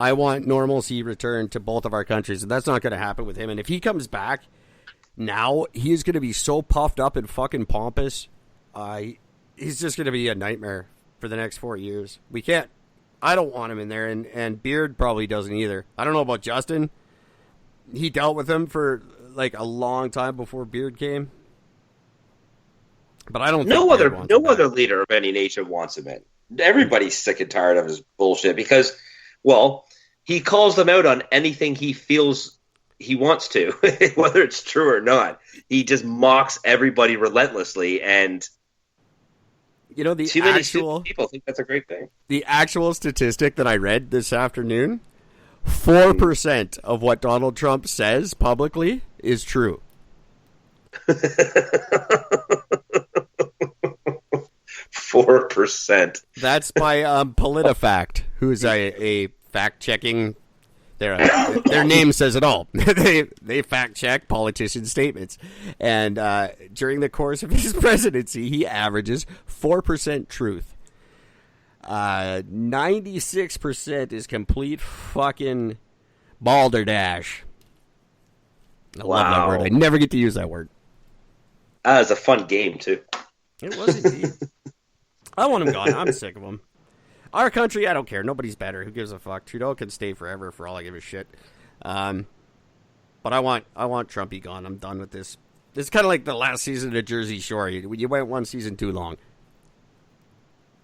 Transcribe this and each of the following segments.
I want normalcy returned to both of our countries, and that's not going to happen with him. And if he comes back now, he's going to be so puffed up and fucking pompous. He's just going to be a nightmare for the next 4 years. We can't. I don't want him in there, and Beard probably doesn't either. I don't know about Justin. He dealt with him for like a long time before Beard came. But I don't. No other leader of any nation wants him in. Everybody's sick and tired of his bullshit because, well, he calls them out on anything he feels he wants to, whether it's true or not. He just mocks everybody relentlessly, and you know, too many people think that's a great thing. The actual statistic that I read this afternoon: 4% of what Donald Trump says publicly is true. 4%. That's by PolitiFact, who's a fact-checking. Their name says it all. They fact-check politicians' statements. And during the course of his presidency, he averages 4% truth. 96% is complete fucking balderdash. I love that word. I never get to use that word. That was a fun game, too. It was indeed. I want him gone. I'm sick of him. Our country, I don't care. Nobody's better. Who gives a fuck? Trudeau can stay forever for all I give a shit. But I want Trumpy gone. I'm done with this. This is kind of like the last season of Jersey Shore. You went one season too long.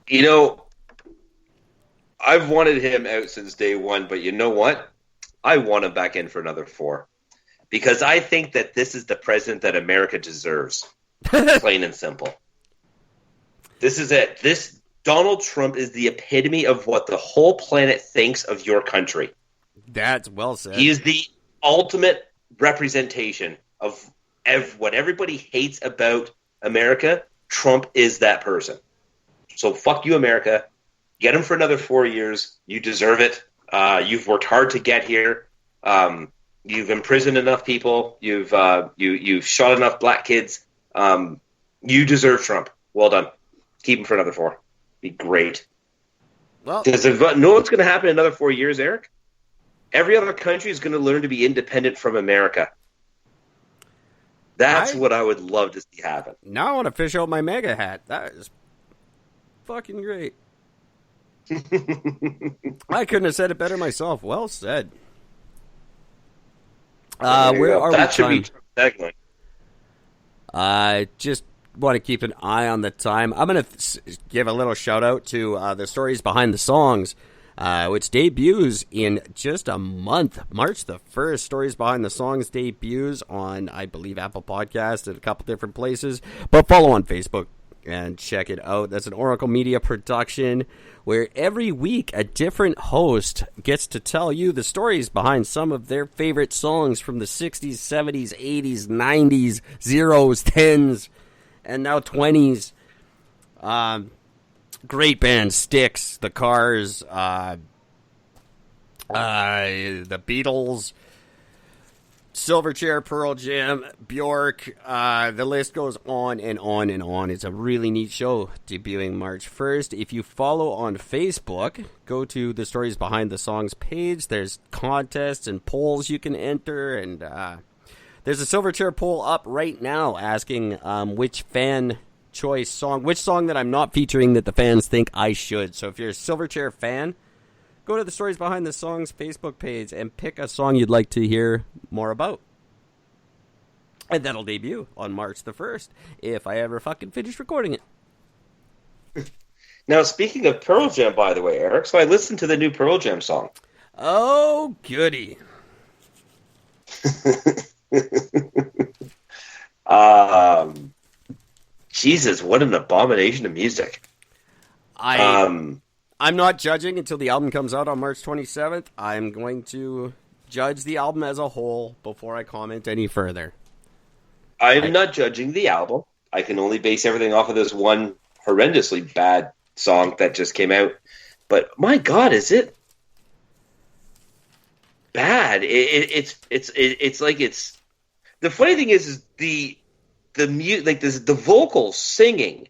You know, I've wanted him out since day one, but you know what? I want him back in for another 4. Because I think that this is the president that America deserves. Plain and simple. This is it. This Donald Trump is the epitome of what the whole planet thinks of your country. That's well said. He is the ultimate representation of what everybody hates about America. Trump is that person. So fuck you, America. Get him for another 4 years. You deserve it. You've worked hard to get here. You've imprisoned enough people. You've shot enough black kids. You deserve Trump. Well done. Keep him for another 4. Be great. Well, because know what's going to happen in another 4 years, Eric? Every other country is going to learn to be independent from America. That's what I would love to see happen. Now I want to fish out my MAGA hat. That is fucking great. I couldn't have said it better myself. Well said. Where are that we? Should be I just want to keep an eye on the time. I'm going to give a little shout out to the Stories Behind the Songs, which debuts in just a month. March the 1st, Stories Behind the Songs debuts on, I believe, Apple Podcasts and a couple different places. But follow on Facebook and check it out. That's an Oracle Media production where every week a different host gets to tell you the stories behind some of their favorite songs from the 60s, 70s, 80s, 90s, 0s, 10s, and now 20s. Great bands: Styx, The Cars, the Beatles, Silverchair, Pearl Jam, Bjork. The list goes on and on and on. It's a really neat show debuting March 1st. If you follow on Facebook, go to the Stories Behind the Songs page. There's contests and polls you can enter, and there's a Silverchair poll up right now asking which fan choice song, which song that I'm not featuring that the fans think I should. So if you're a Silverchair fan, go to the Stories Behind the Songs Facebook page and pick a song you'd like to hear more about. And that'll debut on March the 1st, if I ever fucking finish recording it. Now, speaking of Pearl Jam, by the way, Eric, so I listened to the new Pearl Jam song. Oh, goody. Jesus, what an abomination of music. I'm not judging until the album comes out on March 27th. I'm going to judge the album as a whole before I comment any further. I'm not judging the album. I can only base everything off of this one horrendously bad song that just came out. But my God, is it bad? It's like it's. The funny thing is the vocal singing.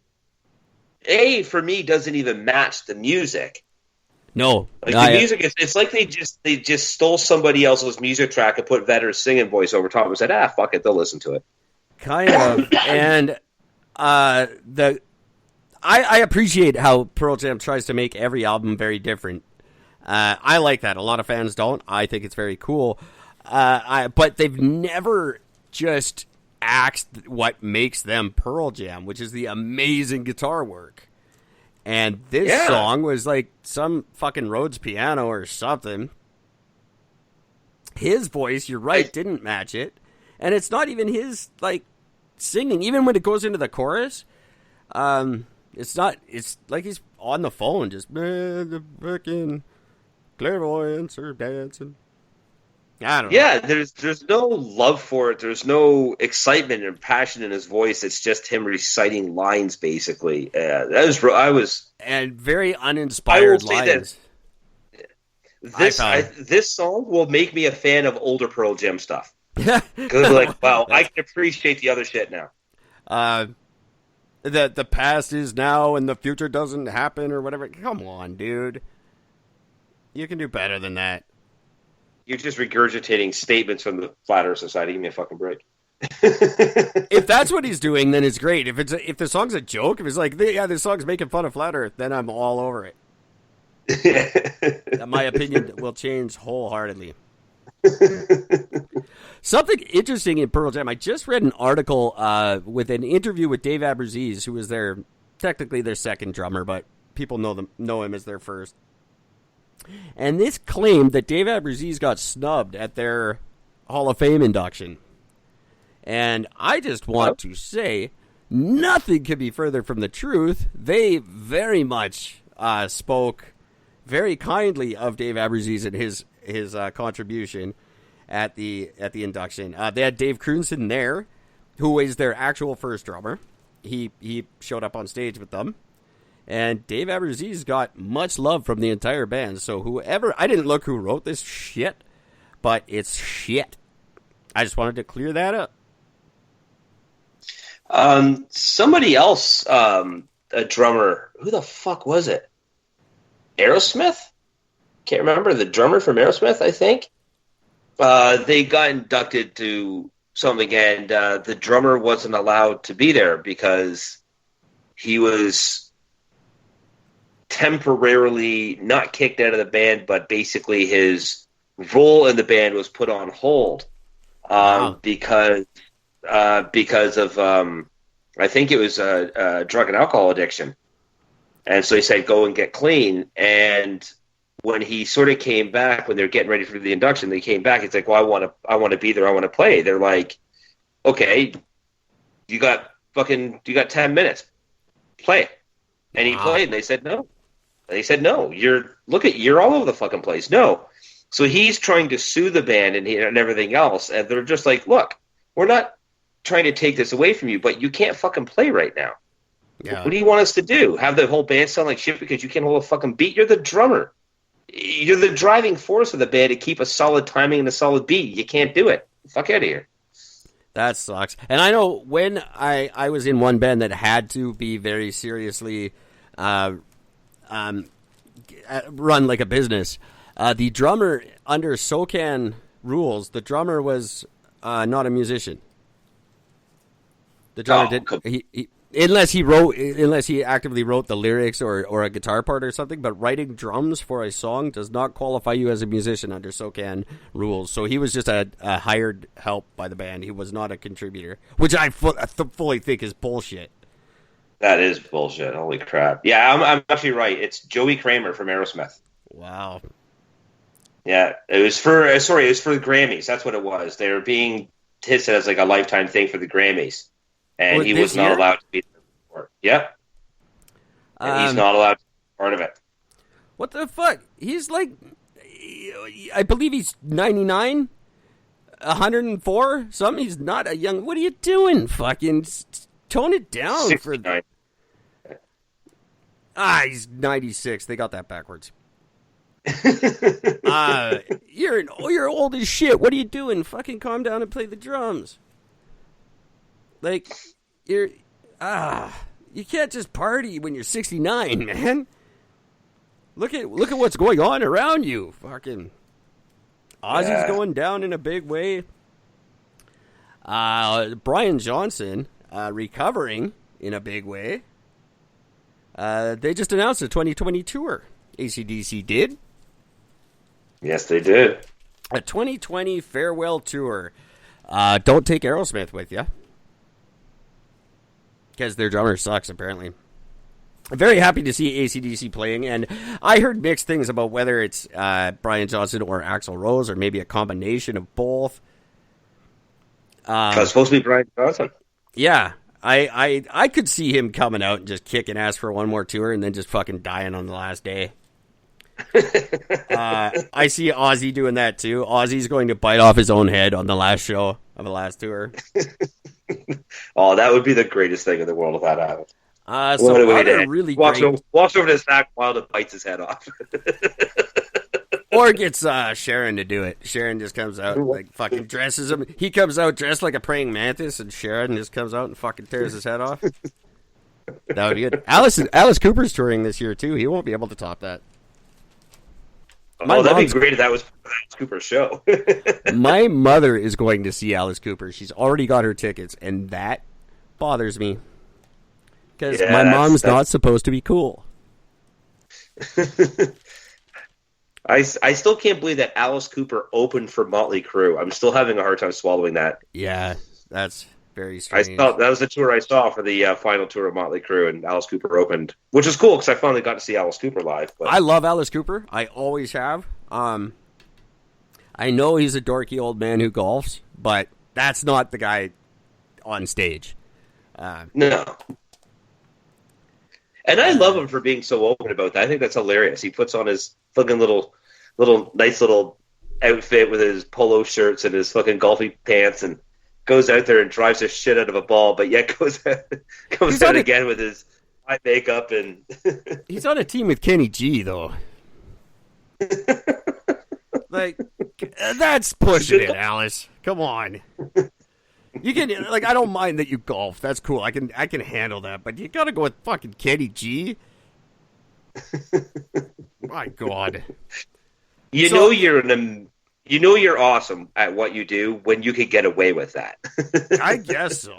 For me, doesn't even match the music. No. Like the music, it's like they just stole somebody else's music track and put Vedder's singing voice over top and said, fuck it, they'll listen to it. Kind of. And I appreciate how Pearl Jam tries to make every album very different. I like that. A lot of fans don't. I think it's very cool. But they've never just axed what makes them Pearl Jam, which is the amazing guitar work. And this song was like some fucking Rhodes piano or something. His voice, you're right, didn't match it. And it's not even his, like, singing. Even when it goes into the chorus, it's like he's on the phone, just, the fucking clairvoyants are dancing. I don't know. Yeah, there's no love for it. There's no excitement and passion in his voice. It's just him reciting lines, basically. And very uninspired lines. This song will make me a fan of older Pearl Jam stuff. Because like, wow, I can appreciate the other shit now. That the past is now and the future doesn't happen or whatever. Come on, dude. You can do better than that. You're just regurgitating statements from the Flat Earth Society. Give me a fucking break. If that's what he's doing, then it's great. If the song's a joke, if it's like, this song's making fun of Flat Earth, then I'm all over it. My opinion will change wholeheartedly. Something interesting in Pearl Jam. I just read an article with an interview with Dave Aberzies, who was technically their second drummer, but people know him as their first. And this claimed that Dave Aberzies got snubbed at their Hall of Fame induction. And I just want to say, nothing could be further from the truth. They very much spoke very kindly of Dave Aberzies and his contribution at the induction. They had Dave Kroonson there, who is their actual first drummer. He showed up on stage with them. And Dave Aberzies got much love from the entire band. So I didn't look who wrote this shit, but it's shit. I just wanted to clear that up. Somebody else, a drummer, who the fuck was it? Aerosmith? Can't remember. The drummer from Aerosmith, I think. They got inducted to something, and the drummer wasn't allowed to be there because he was temporarily not kicked out of the band, but basically his role in the band was put on hold because of I think it was a drug and alcohol addiction. And so he said, go and get clean. And when he sort of came back, when they were getting ready for the induction, they came back. It's like, well, I want to be there. I want to play. They're like, okay, you got 10 minutes. Play it. And he played, and they said no. They said, no, you're all over the fucking place. No. So he's trying to sue the band and everything else. And they're just like, look, we're not trying to take this away from you, but you can't fucking play right now. Yeah. What do you want us to do? Have the whole band sound like shit because you can't hold a fucking beat? You're the drummer. You're the driving force of the band to keep a solid timing and a solid beat. You can't do it. Fuck out of here. That sucks. And I know when I was in one band that had to be very seriously run like a business, the drummer, under SOCAN rules, the drummer was not a musician. The drummer unless he actively wrote the lyrics or a guitar part or something, but writing drums for a song does not qualify you as a musician under SOCAN rules. So he was just a hired help by the band. He was not a contributor, which I fully think is bullshit. That is bullshit. Holy crap. Yeah, I'm actually right. It's Joey Kramer from Aerosmith. Wow. Yeah, it was for the Grammys. That's what it was. They were being listed as like a lifetime thing for the Grammys. And he was not allowed to be there. Yep. And he's not allowed to be part of it. What the fuck? He's like, I believe he's 99, 104, something. He's not a young. What are you doing? Fucking tone it down. 69. He's 96. They got that backwards. You're old as shit. What are you doing? Fucking calm down and play the drums. Like, you can't just party when you're 69, man. Look at what's going on around you. Fucking Ozzy's going down in a big way. Brian Johnson recovering in a big way. They just announced a 2020 tour. AC/DC did. Yes, they did. A 2020 farewell tour. Don't take Aerosmith with you. Because their drummer sucks, apparently. I'm very happy to see AC/DC playing, and I heard mixed things about whether it's Brian Johnson or Axl Rose, or maybe a combination of both. It's supposed to be Brian Johnson. Yeah, I could see him coming out and just kicking ass for one more tour and then just fucking dying on the last day. I see Ozzy doing that too. Ozzy's going to bite off his own head on the last show of the last tour. Oh, that would be the greatest thing in the world if that happened. So what a way to really walks over to his back while and bites his head off. Or gets Sharon to do it. Sharon just comes out and like fucking dresses him. He comes out dressed like a praying mantis, and Sharon just comes out and fucking tears his head off. That would be good. Alice Cooper's touring this year too. He won't be able to top that. That'd be great if that was Alice Cooper's show. My mother is going to see Alice Cooper. She's already got her tickets, and that bothers me. Because my mom's not supposed to be cool. I still can't believe that Alice Cooper opened for Motley Crue. I'm still having a hard time swallowing that. Yeah, that's very strange. That was the tour I saw for the final tour of Motley Crue, and Alice Cooper opened, which is cool because I finally got to see Alice Cooper live. But I love Alice Cooper. I always have. I know he's a dorky old man who golfs, but that's not the guy on stage. No. And I love him for being so open about that. I think that's hilarious. He puts on his fucking little nice little outfit with his polo shirts and his fucking golfy pants and goes out there and drives the shit out of a ball, but yet goes out again with his eye makeup and he's on a team with Kenny G though. Like that's pushing it, Alice. Come on. You can I don't mind that you golf. That's cool. I can handle that. But you gotta go with fucking Kenny G. My God. You know you're awesome at what you do when you can get away with that. I guess so.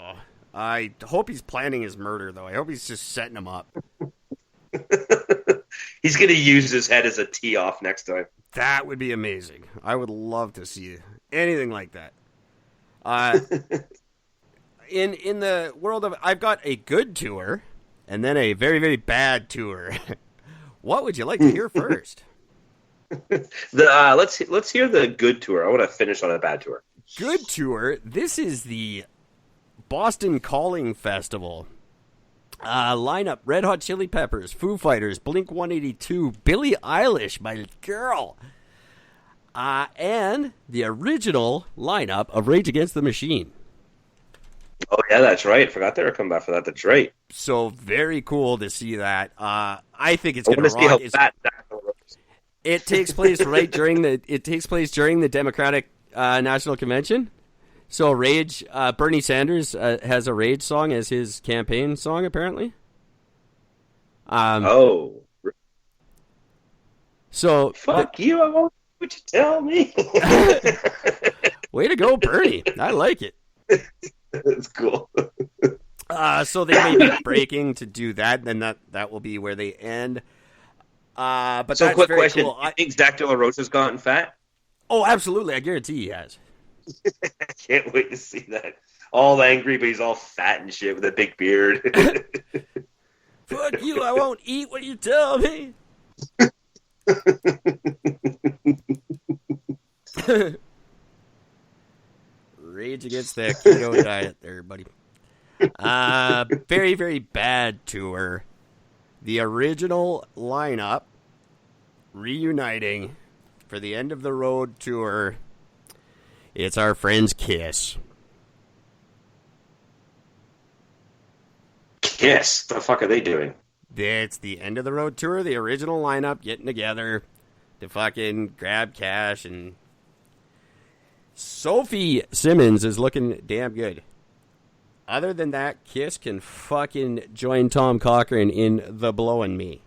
I hope he's planning his murder though. I hope he's just setting him up. He's gonna use his head as a tee off next time. That would be amazing. I would love to see anything like that. In the world of, I've got a good tour and then a very, very bad tour. What would you like to hear first? Let's hear the good tour. I want to finish on a bad tour. Good tour. This is the Boston Calling Festival. Lineup: Red Hot Chili Peppers, Foo Fighters, Blink-182, Billie Eilish, my girl. And the original lineup of Rage Against the Machine. Oh, yeah, that's right. Forgot they were coming back for that. That's right. So very cool to see that. I think it's going to rock. See how fat it takes place during the Democratic National Convention. So Rage, Bernie Sanders has a Rage song as his campaign song, apparently. So fuck you! I won't. Would you tell me? Way to go, Bernie. I like it. That's cool. So they may be breaking to do that, then that will be where they end. But so, that's quick very question: cool. You think Zach De La Rocha's gotten fat? Oh, absolutely! I guarantee he has. I can't wait to see that. All angry, but he's all fat and shit with a big beard. Fuck you! I won't eat what you tell me. Rage against that keto diet there, buddy. Very, very bad tour. The original lineup reuniting for the end of the road tour. It's our friends Kiss. Kiss? The fuck are they doing? It's the end of the road tour. The original lineup getting together to fucking grab cash, and Sophie Simmons is looking damn good. Other than that, Kiss can fucking join Tom Cochrane in The Blowin' Me.